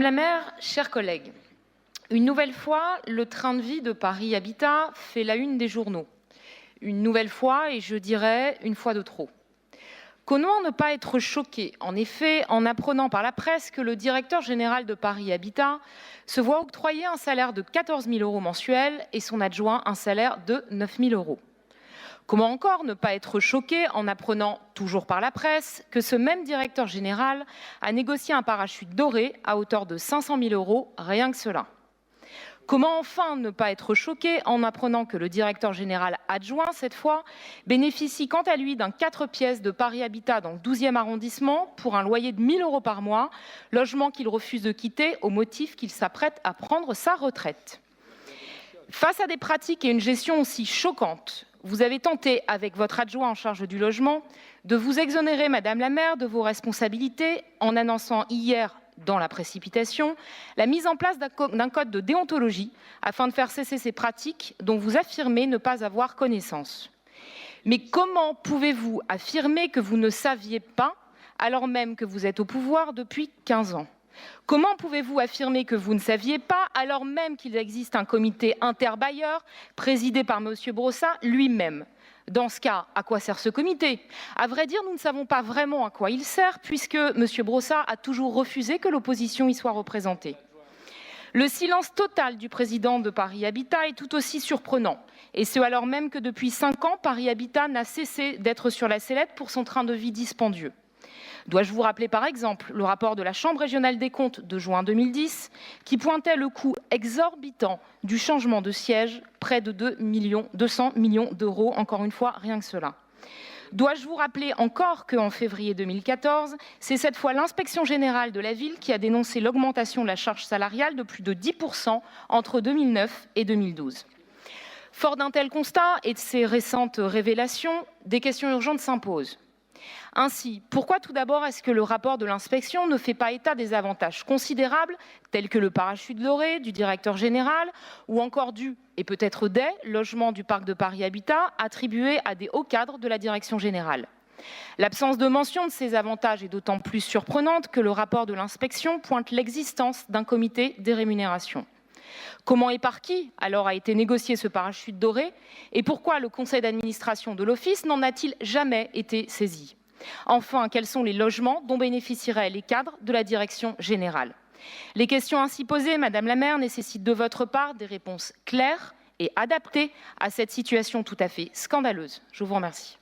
Madame la maire, chers collègues, une nouvelle fois, le train de vie de Paris Habitat fait la une des journaux. Une nouvelle fois, et je dirais une fois de trop. Comment ne pas être choqué, en effet, en apprenant par la presse que le directeur général de Paris Habitat se voit octroyer un salaire de 14 000 € mensuels et son adjoint un salaire de 9 000 €. Comment encore ne pas être choqué en apprenant, toujours par la presse, que ce même directeur général a négocié un parachute doré à hauteur de 500 000 €, rien que cela. Comment enfin ne pas être choqué en apprenant que le directeur général adjoint, cette fois, bénéficie quant à lui d'un 4 pièces de Paris Habitat dans le 12e arrondissement pour un loyer de 1 000 € par mois, logement qu'il refuse de quitter au motif qu'il s'apprête à prendre sa retraite. Face à des pratiques et une gestion aussi choquantes, vous avez tenté, avec votre adjoint en charge du logement, de vous exonérer, Madame la maire, de vos responsabilités en annonçant hier, dans la précipitation, la mise en place d'un code de déontologie afin de faire cesser ces pratiques dont vous affirmez ne pas avoir connaissance. Mais comment pouvez-vous affirmer que vous ne saviez pas, alors même que vous êtes au pouvoir depuis 15 ans ? Comment pouvez-vous affirmer que vous ne saviez pas, alors même qu'il existe un comité interbailleur présidé par M. Brossat lui-même ? Dans ce cas, à quoi sert ce comité? À vrai dire, nous ne savons pas vraiment à quoi il sert, puisque M. Brossat a toujours refusé que l'opposition y soit représentée. Le silence total du président de Paris Habitat est tout aussi surprenant, et ce alors même que depuis 5 ans, Paris Habitat n'a cessé d'être sur la sellette pour son train de vie dispendieux. Dois-je vous rappeler par exemple le rapport de la Chambre régionale des comptes de juin 2010 qui pointait le coût exorbitant du changement de siège, près de 200 millions d'euros, encore une fois, rien que cela. Dois-je vous rappeler encore qu'en février 2014, c'est cette fois l'inspection générale de la ville qui a dénoncé l'augmentation de la charge salariale de plus de 10% entre 2009 et 2012. Fort d'un tel constat et de ces récentes révélations, des questions urgentes s'imposent. Ainsi, pourquoi tout d'abord est-ce que le rapport de l'inspection ne fait pas état des avantages considérables, tels que le parachute doré du directeur général, ou encore du, et peut-être des, logements du parc de Paris Habitat attribués à des hauts cadres de la direction générale? L'absence de mention de ces avantages est d'autant plus surprenante que le rapport de l'inspection pointe l'existence d'un comité des rémunérations. Comment et par qui, alors, a été négocié ce parachute doré et pourquoi le conseil d'administration de l'Office n'en a-t-il jamais été saisi? Enfin, quels sont les logements dont bénéficieraient les cadres de la direction générale? Les questions ainsi posées, Madame la maire, nécessitent de votre part des réponses claires et adaptées à cette situation tout à fait scandaleuse. Je vous remercie.